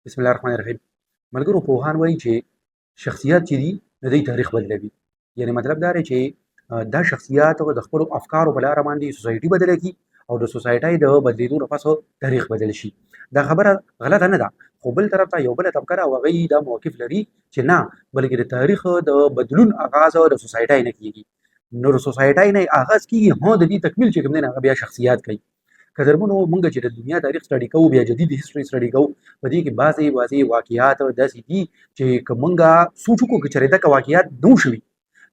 بسم الله الرحمن الرحیم. ملګرو پوهان وایي چې شخصیت چې دي د دوی تاریخ بدلوي. یعنې مطلب دا دی چې دا شخصیات د خپلو افکارو په لاره باندې سوسایټي بدله کړي او د سوسایټۍ د بدلېدو نه پس تاریخ بدل شي. دا خبره غلطه نه ده، خو بل طرف ته یو بله طبقه ده او هغوی دا موقف لري چې نه، بلکې د تاریخ د بدلون آغاز د سوسایټۍ نه کېږي. نو د سوسایټۍ نه آغاز کېږي، هو د دې تکمیل چې کوم دی هغه بیا شخصیات کوي. که درمنو مونږ چې د دنیا تاریخ سټډي کوو، بیا جدید هسټري سټډي کوو، په دې کې بعضې واقعات داسې دي چې که مونږ سوچ وکړو که چېرې دغه واقعات نه شوي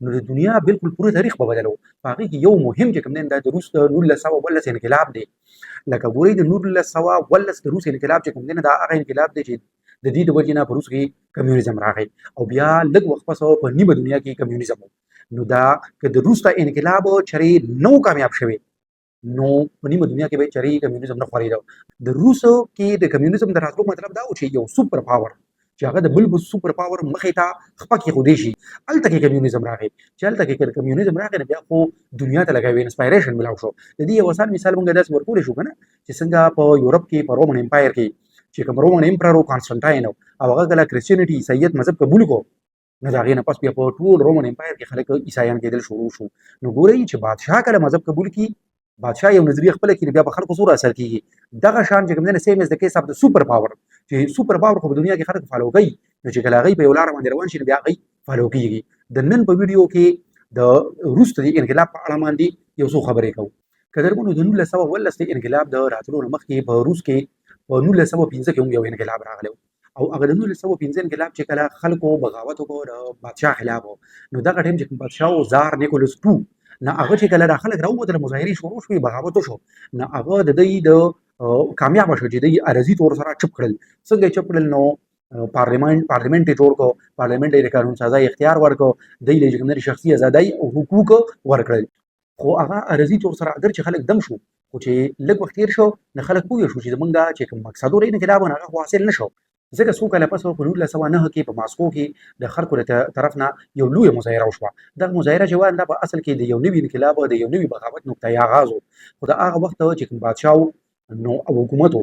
نو د دنیا بالکل پوره تاریخ به بدلو. په هغې کې یو مهم چې کوم دی دا د روس د 1919 انقلاب دی. لکه ګورئ د 1919 د روس انقلاب چې کوم دی دا هغه انقلاب دی چې د دې د وجې نه په روس کې کمیونیزم راغی او بیا لږ وخت پس په نیمه دنیا کې کمیونیزم و. نو دا که د روس د انقلاب چېرې نه و کامیاب شوی نو په نیمه دنیا کې به چېرې کمیونیزم نه خورېده. د روسو کې د کمیونیزم د راتلو مطلب دا و چې یو سوپر پاور چې هغه د بل سوپر پاور مخې ته خپه کېښودی شي، هلته کې کمیونیزم راغی. چې هلته کې کمیونیزم راغی نو بیا خو دنیا ته لږ یو انسپایریشن ملاو شو. د دې یو آسان مثال موږ داسې ورکولی شو که نه، چې څنګه په یورپ کې په رومن امپایر کې چې کوم رومن امپرر و کانسټنټاین او هغه کله کرسچینټي عیسایت مذهب قبول کړو نو د هغې نه پس بیا په ټول رومن امپایر کې خلک عیسایان کېدل شروع شو. نو ګورئ چې بادشاه کله مذهب قبول کړي، بادشاه یو نظریه خپله کړي، بیا په خلکو څومره اثر کېږي. دغه شان چې کوم دی سیم از د کیس اف د سوپر پاور، چې سوپر پاور خو په دنیا کې خلک فالو کوي، نو چې کله هغوی په یو لاره باندې روان شي نو بیا هغوی فالو کېږي. د نن په ویډیو کې د روس د انقلاب په اړه باندې یو څو خبرې کوو. که درمنو د 1919 انقلاب د راتلو نه مخکې په روس کې په 1915 کې هم یو انقلاب راغلی او هغه د 1915 انقلاب چې کله خلکو بغاوت وکړو د بادشاه خلاف نو دغه ټایم چې کوم بادشاه و زار نیکولس ټو نه هغه چې کله دا خلک راووتل مظاهرې شروع شوې بغاوت وشو نه هغه د دوی د کامیابه شو چې دوی عرضي طور سره چپ کړل. څنګه یې چپ کړل نو پارلیمنت یې جوړ کړو، پارلیمنت یې د قانون سازۍ اختیار ورکړو، دوی له چې شخصي ازادۍ او حقوق ورکړل. خو هغه عرضي طور سره اگر چې خلک دم شو، خو چې لږ وخت تېر شو نو خلک پوه شو چې زمونږ چې کوم مقصد و انقلاب هغه خو حاصل نه شو. ځکه څو کاله پس په 1909 کې په ماسکو کې د خلکو له طرف نه یو لویه مظاهره وشوه. دغه مظاهره چې وه دا په اصل کې د یو نوي انقلاب د یو نوي بغاوت نقطه آغاز و. خو د هغه وخت چې کوم بادشاه نو او حکومت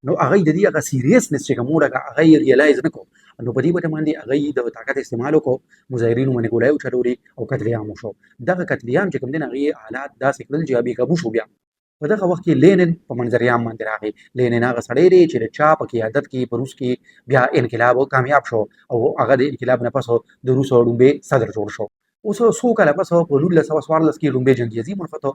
نو هغه د دې هغه سیریسنس چې کوم هغه یې ریلایز نه کړو، نو په دې وجه باندې هغه د طاقت استعمال وکړو، مظاهرینو باندې ګولۍ وچلولې او قتل عام وشو. دغه قتل عام چې کوم دی هغې حالات داسې کړل چې بې قابو شو. بیا په دغه وخت کې لینن په منظریام باندې راغی. لینن هغه سړی دی چې د چا په قیادت کې په روس کې بیا انقلاب کامیاب شو او هغه د انقلاب نه پس د روس لومړی صدر جوړ شو. اوس څو کاله پس په 1914 کې لومړی جنګ عظیم الفتح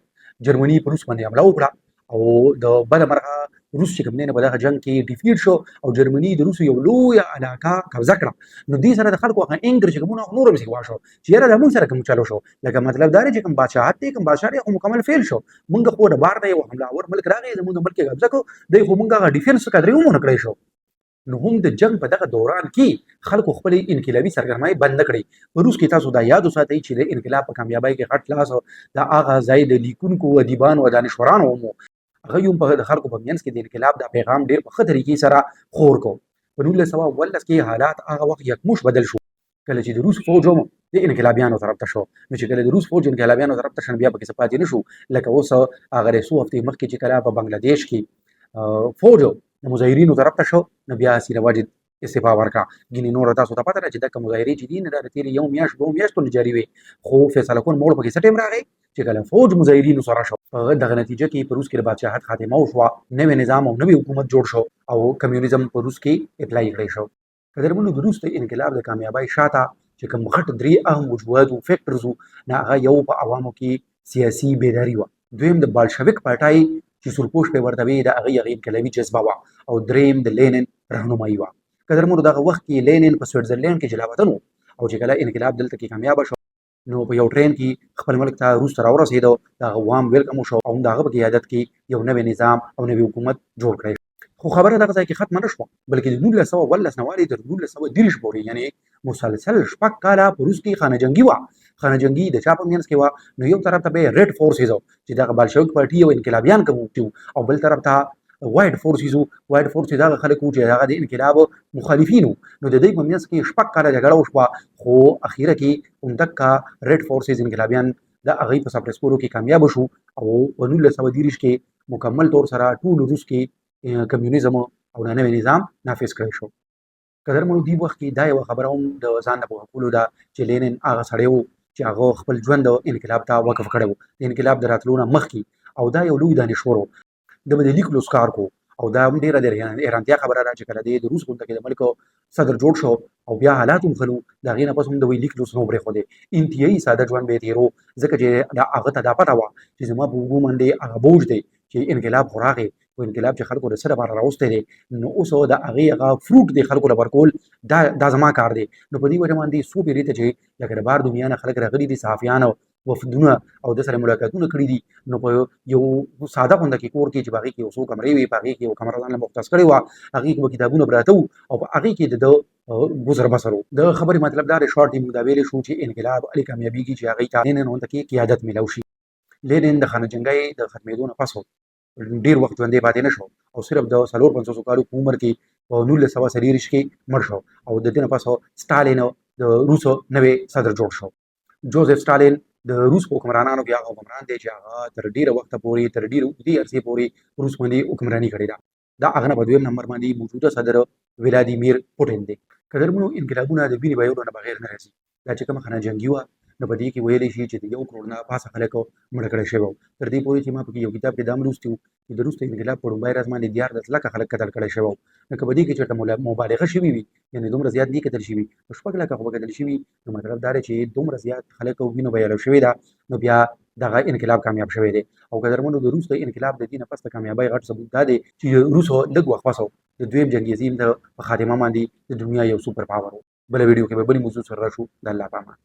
جرمني په روس باندې حمله وکړه او د بده مرغه روس چې کوم دی په دغه جنګ کې ډیفیټ شو او جرمني د روسو یو لویه علاقه قبضه کړه. نو دې سره د خلکو هغه انګر چې کومونه نور هم سیوا شو چې یاره د موږ سره کوم چلو شو. لکه مطلب دا دی چې کوم بادشاهت دی کوم بادشاه دی خو مکمل فیل شو. موږ خو د بار نه یو حملاور ملک راغی زموږ ملک یې قبضه کړو، دی خو موږ هغه ډیفینس قدرې هم ونه کړی شو. نو هم د جنگ په دغه دوران کې خلکو خپل انقلابي سرګرمۍ بند کړې. په روس کې تاسو دا یاد وساتئ چې د انقلاب په کامیابۍ کې غټ لاس د هغه ځای د لیکونکو ادیبانو او دانشورانو هم هغه هم په خلکو په منځ کې د انقلاب دا پیغام ډېر په ښه طریقې سره خور کو. په 1919 کې حالات هغه وخت یکموش بدل شو کله چې د روس فوج هم د انقلابیانو طرف ته شو. نو چې کله د روس فوج انقلابیانو طرف ته شو بیا پکې څه پاتې نه شو. لکه اوس هغه څو هفتې مخکې چې کله په بنګلادیش کې فوج د مظاهرینو طرف ته شو نو بیا سیره واجد استعفا ورکړه. ګینې نور تاسو ته پته ده چې دغه مظاهرې چې دي نه دا د تېرې یو میاشت دوه میاشتو نه جاري وې، خو فیصله کون موړ پکې څه ټایم راغی چې کله فوج مظاهرینو سره شو په دغه نتیجه کې په روس کې د بادشاهت خاتمه وشوه، نوی نظام او نوی حکومت جوړ شو او کمیونیزم په روس کې اپلای کړی شو. که درمنو د روس د انقلاب د کامیابۍ شاته چې کوم غټ درې اهم وجوهات و فیکټرز وو نه هغه یو په عوامو کې سیاسي بیداري وه، دویم د بالشویک پارټۍ چې سورپوش پرې ورته وې د هغې انقلابي جذبه وه، او دریم د لینن رهنمایي وه. که درمنو دغه وخت کې لینن په سویټزرلینډ کې جلاوطن و او چې کله انقلاب دلته کې کامیابه شو نو په یو ټرین کې خپل ملک ته روس ته راورسېدو، د هغه وام ویلکم وشو او د هغه په قیادت کې یو نوی نظام او نوی حکومت جوړ کړی. خو خبره دغه ځای کې ختمه نه شوه، بلکې د 1919 نه والې تر 1930 پورې یعنې مسلسل 6 کاله په روس کې خانه جنګي وه. خانه جنګي د چا په منځ کې وه؟ نو یو طرف ته به ریډ فورسز و چې دغه بالشویک پارټي او انقلابیان کوم او بل طرف ته وایډ فورسز وو. وایډ فورسز هغه خلک وو چې هغه د انقلاب مخالفین وو. نو د دوی په منځ کې 6 کاله جګړه وشوه، خو اخیره کې همدغه ریډ فورسز انقلابیان د هغوی په سپرس کولو کې کامیاب شو او په 1930 کې مکمل طور سره ټول روس کې کمیونیزم او نوی نظام نافذ کړی شو. قدرمنو دې وخت کې دا یوه خبره هم د ځان د پوهه کولو ده چې لینن هغه سړی و چې هغه خپل ژوند د انقلاب ته وقف کړی و، د انقلاب د راتلو نه مخکې، او دا یو لوی دانشور و. ده به د لیک لوست کار کو، او دا هم ډېره د حیرانتیا خبره ده چې کله دی د روس غونډه کې د ملک صدر جوړ شو او بیا حالات هم ښه نه وو، د هغې نه پس هم د لیک لوست نه و پرېښودی. انتهایي ساده ژوند به یې تېرو، ځکه چې هغه ته دا پته وه چې زما په اوږو باندې هغه بوج دی چې انقلاب خو راغی، خو انقلاب چې خلکو د څه لپاره راوستی دی، نو اوس د هغې هغه فروټ دی خلکو له ورکول، دا زما کار دی. نو په دې وجه باندې څو پېرې ته چې لکه د بار دنیا نه خلک راغلي دي، صحافیان او وفدونه او د سره ملاقاتونه کړي دي، نو په یو ساده غونډه کې کور کې چې په هغې کې یو څو کمرې وې، په هغې کې یو کمره ځان له مختص کړې وه، هغې کې به کتابونه پراته وو، او په هغې کې د ده ګزر بسر و. د خبرې مطلب دا دی، شارټ یې موږ دا ویلی شو چې انقلاب هلې کامیابېږي چې هغې ته لینن غونډه کې قیادت میلاو شي. لینن د خانه جنګۍ د ختمېدو نه پس ډېر وخت ژوندی پاتې نه شو، او صرف د 54 کالو په عمر کې په 1943 کې مړ شو، او د دې نه پس ستالین د روس نوی صدر جوړ شو. جوزف ستالین د روس په حکمرانانو کې هغه حکمران دی چې هغه تر ډېره وخته پورې، تر ډېرې اوږدې عرصې پورې روس باندې حکمراني کړې ده. دا هغه نه په دویم نمبر باندې موجوده صدر ولادیمیر پوټین دی. قدرمنو انقلابونه د وینې بهیدو نه بغیر نه راځي. دا چې کومه خانه جنګي وه، نو په دې کې ویلی شي چې د 1 کروړ نه پاسه خلک مړه کړی شوي وو. تر دې پورې چې ما پکې یو کتاب کې دا هم لوستي وو چې د روس د انقلاب په لومړی ورځ باندې 14,00,000 خلک قتل کړی شوي وو. نو که په دې کې چېرته مبالغه شوې وي، یعنې دومره زیات نه قتل شوي، نو 6,00,000 خو به قتل شوي، نو مطلب دا دی چې دومره زیات خلک وینو بهیدو شوې ده، نو بیا دغه انقلاب کامیاب شوی دی. او قدرمنو د روس د انقلاب د دې نه پس د کامیابۍ غټ ثبوت دا دی چې روس لږ وخت پس د دویم جنګ عظیم په خاتمه باندې د دنیا یو سوپر پاور و. بله ویډیو کې به بلې موضوع سره راشو. د الله په امان.